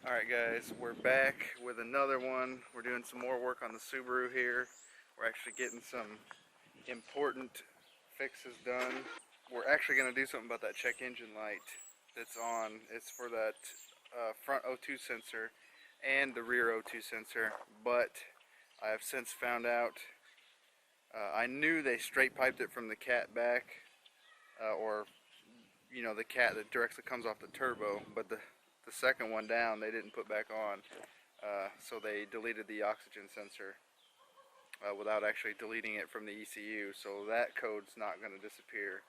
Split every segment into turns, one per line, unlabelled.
Alright guys, we're back with another one. We're doing some more work on the Subaru here. We're actually getting some important fixes done. We're actually going to do something about that check engine light that's on. It's for that front O2 sensor and the rear O2 sensor, but I have since found out, I knew they straight piped it from the cat back, or you know, the cat that directly comes off the turbo, but the second one down they didn't put back on, so they deleted the oxygen sensor without actually deleting it from the ECU, so that code's not going to disappear.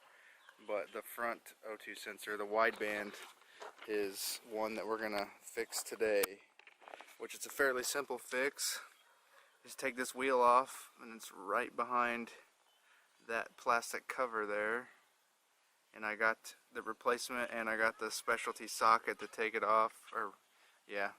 But the front O2 sensor, the wideband, is one that we're going to fix today, which is a fairly simple fix. Just take this wheel off, and it's right behind that plastic cover there. And I got the replacement, and I got the specialty socket to take it off, or yeah.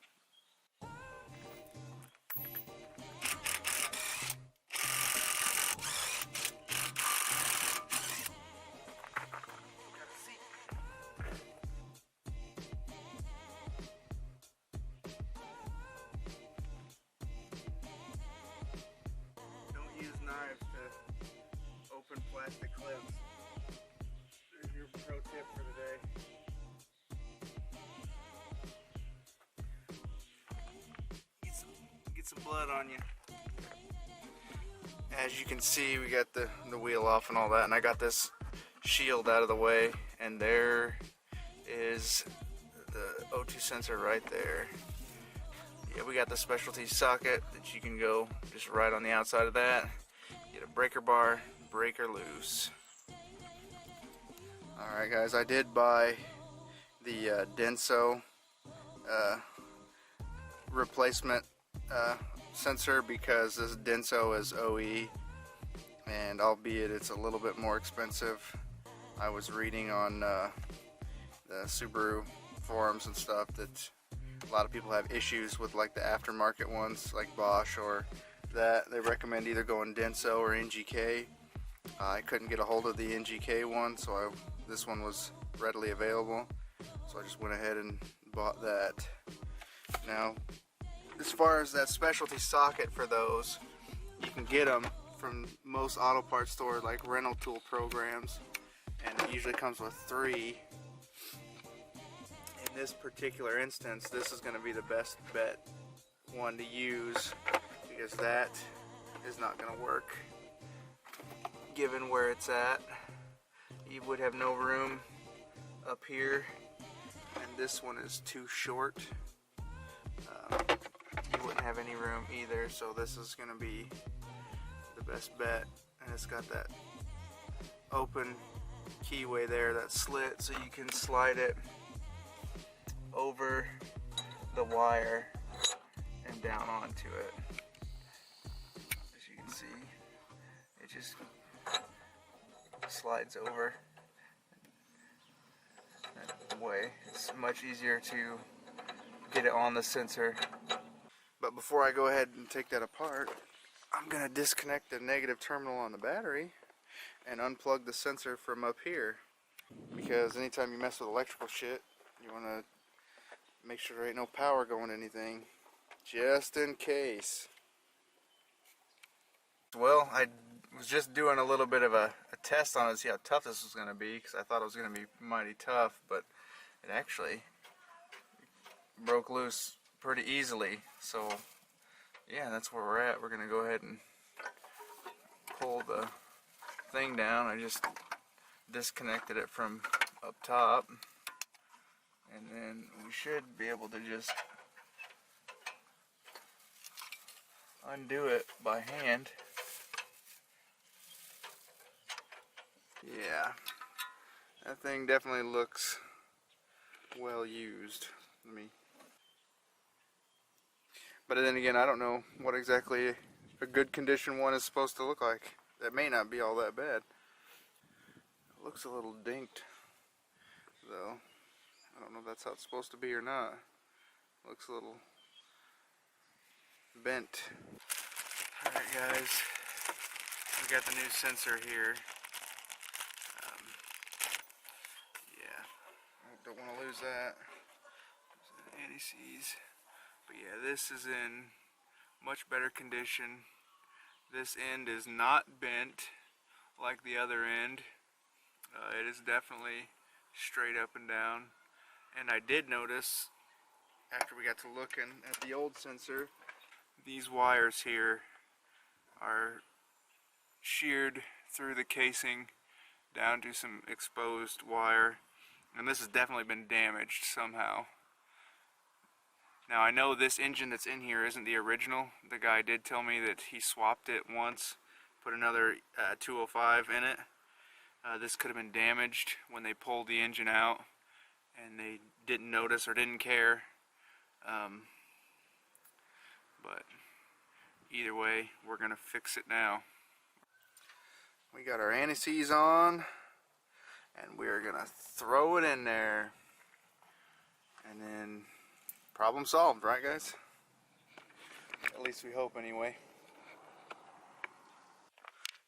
Don't use knives to open plastic clips. There's your pro tip for the day. Get some blood on you. As you can see, we got the wheel off and all that, and I got this shield out of the way, and there is the O2 sensor right there. Yeah, we got the specialty socket that you can go just right on the outside of that. Get a breaker bar, breaker loose. Alright guys, I did buy the Denso replacement sensor because this Denso is OE, and albeit it's a little bit more expensive, I was reading on the Subaru forums and stuff that a lot of people have issues with like the aftermarket ones like Bosch or that. They recommend either going Denso or NGK. I couldn't get a hold of the NGK one, so this one was readily available, so I just went ahead and bought that. Now, as far as that specialty socket for those, you can get them from most auto parts stores like rental tool programs, and it usually comes with 3. In this particular instance, this is going to be the best bet one to use, because that is not going to work given where it's at. You would have no room up here, and this one is too short. You wouldn't have any room either, so this is going to be the best bet. And it's got that open keyway there, that slit, so you can slide it over the wire and down onto it. As you can see, it just slides over that way. It's much easier to get it on the sensor. But before I go ahead and take that apart, I'm going to disconnect the negative terminal on the battery and unplug the sensor from up here, because anytime you mess with electrical shit, you want to make sure there ain't no power going to anything, just in case. Well, I was just doing a little bit of a test on it to see how tough this was going to be, because I thought it was going to be mighty tough, but it actually broke loose pretty easily. So yeah, that's where we're at. We're going to go ahead and pull the thing down. I just disconnected it from up top, and then we should be able to just undo it by hand. Yeah, that thing definitely looks well used. But then again, I don't know what exactly a good condition one is supposed to look like. That may not be all that bad. It looks a little dinked, though. I don't know if that's how it's supposed to be or not. It looks a little bent. Alright guys, We got the new sensor here. Yeah, I don't want to lose that. Anti-seize. But yeah, this is in much better condition. This end is not bent like the other end. It is definitely straight up and down. And I did notice, after we got to looking at the old sensor, these wires here are sheared through the casing down to some exposed wire, and this has definitely been damaged somehow. Now I know this engine that's in here isn't the original. The guy did tell me that he swapped it once, put another 205 in it. This could have been damaged when they pulled the engine out and they didn't notice or didn't care. But either way, we're gonna fix it now. We got our anti-seize on, and we're gonna throw it in there, and then problem solved, right guys? At least we hope anyway.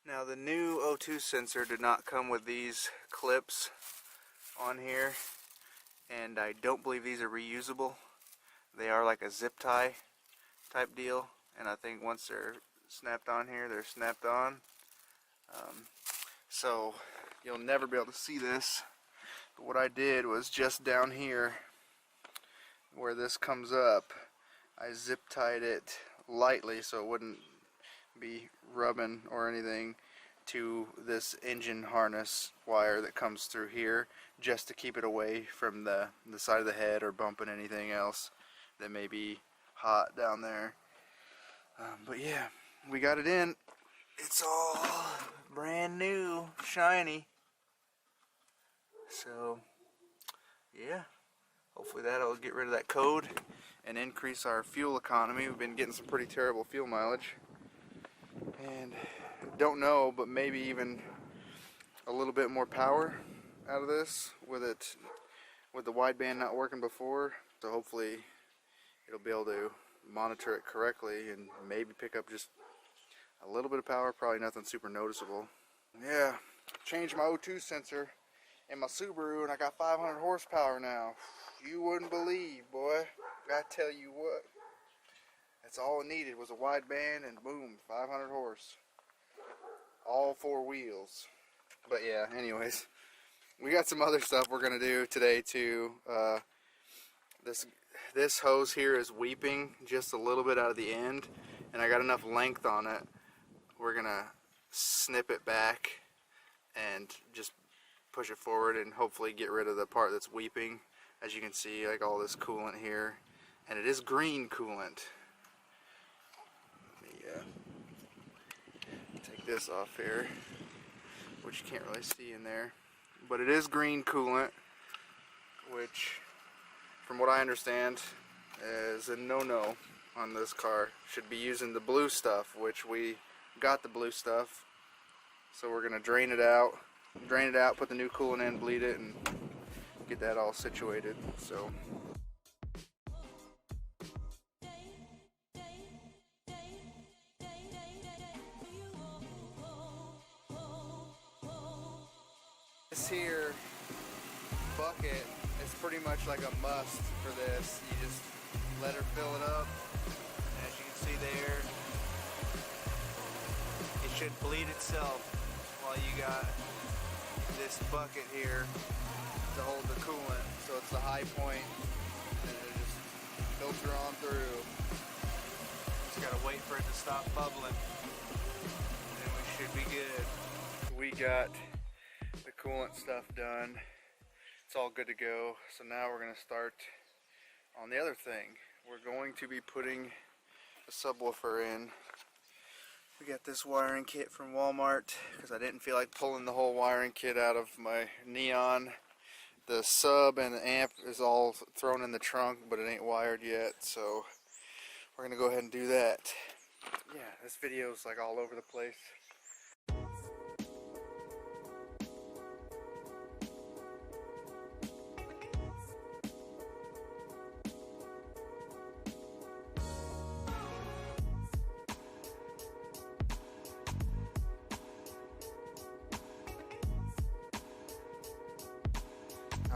Now the new O2 sensor did not come with these clips on here, and I don't believe these are reusable. They are like a zip tie type deal, and I think once they're snapped on here, they're snapped on. So you'll never be able to see this, but what I did was just down here where this comes up, I zip tied it lightly so it wouldn't be rubbing or anything to this engine harness wire that comes through here, just to keep it away from the side of the head or bumping anything else that may be hot down there. But yeah, we got it in. It's all brand new, shiny. So yeah, hopefully that'll get rid of that code and increase our fuel economy. We've been getting some pretty terrible fuel mileage, and don't know, but maybe even a little bit more power out of this with the wideband not working before. So hopefully it'll be able to monitor it correctly and maybe pick up just a little bit of power, probably nothing super noticeable. Yeah, changed my O2 sensor in my Subaru and I got 500 horsepower now. You wouldn't believe, boy. I tell you what. That's all it needed was a wideband and boom, 500 horse. All four wheels. But yeah, anyways, we got some other stuff we're gonna do today too. This hose here is weeping just a little bit out of the end, and I got enough length on it. We're gonna snip it back and just push it forward and hopefully get rid of the part that's weeping. As you can see, like all this coolant here, and it is green coolant. Let me take this off here, which you can't really see in there, but it is green coolant, which from what I understand is a no-no on this car. Should be using the blue stuff, which we got the blue stuff, so we're gonna drain it out, put the new coolant in, bleed it, and get that all situated. So this here bucket is pretty much like a must for this. You just let her fill it up, and as you can see there, it should bleed itself while you got this bucket here to hold the coolant. So it's the high point, and it'll just filter on through. Just gotta wait for it to stop bubbling, and we should be good. We got the coolant stuff done. It's all good to go. So now we're gonna start on the other thing. We're going to be putting a subwoofer in. We got this wiring kit from Walmart because I didn't feel like pulling the whole wiring kit out of my Neon. The sub and the amp is all thrown in the trunk, but it ain't wired yet, so we're gonna go ahead and do that. Yeah, this video is like all over the place.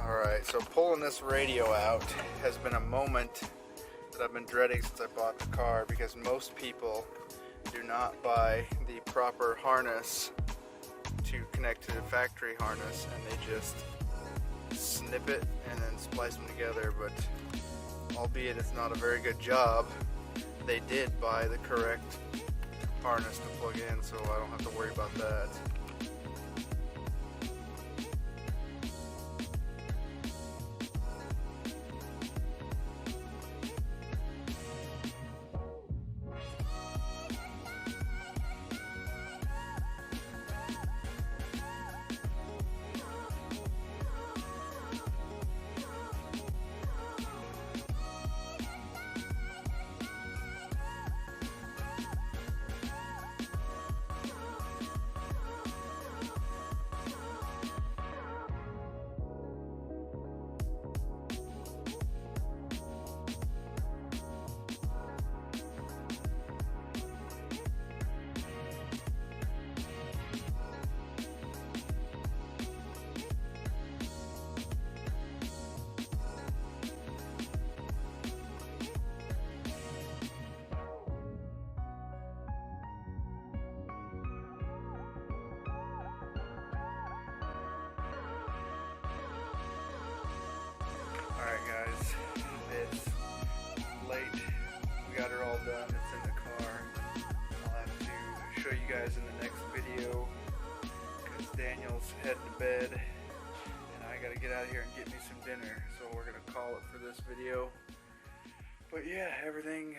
Alright, so pulling this radio out has been a moment that I've been dreading since I bought the car, because most people do not buy the proper harness to connect to the factory harness, and they just snip it and then splice them together. But albeit it's not a very good job, they did buy the correct harness to plug in, so I don't have to worry about that. Alright guys, it's late. We got her all done. It's in the car. I'll have to show you guys in the next video, because Daniel's heading to bed and I gotta get out of here and get me some dinner. So we're gonna call it for this video. But yeah, everything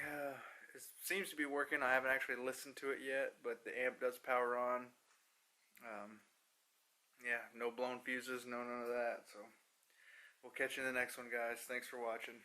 seems to be working. I haven't actually listened to it yet, but the amp does power on. Yeah, no blown fuses, none of that. So we'll catch you in the next one, guys. Thanks for watching.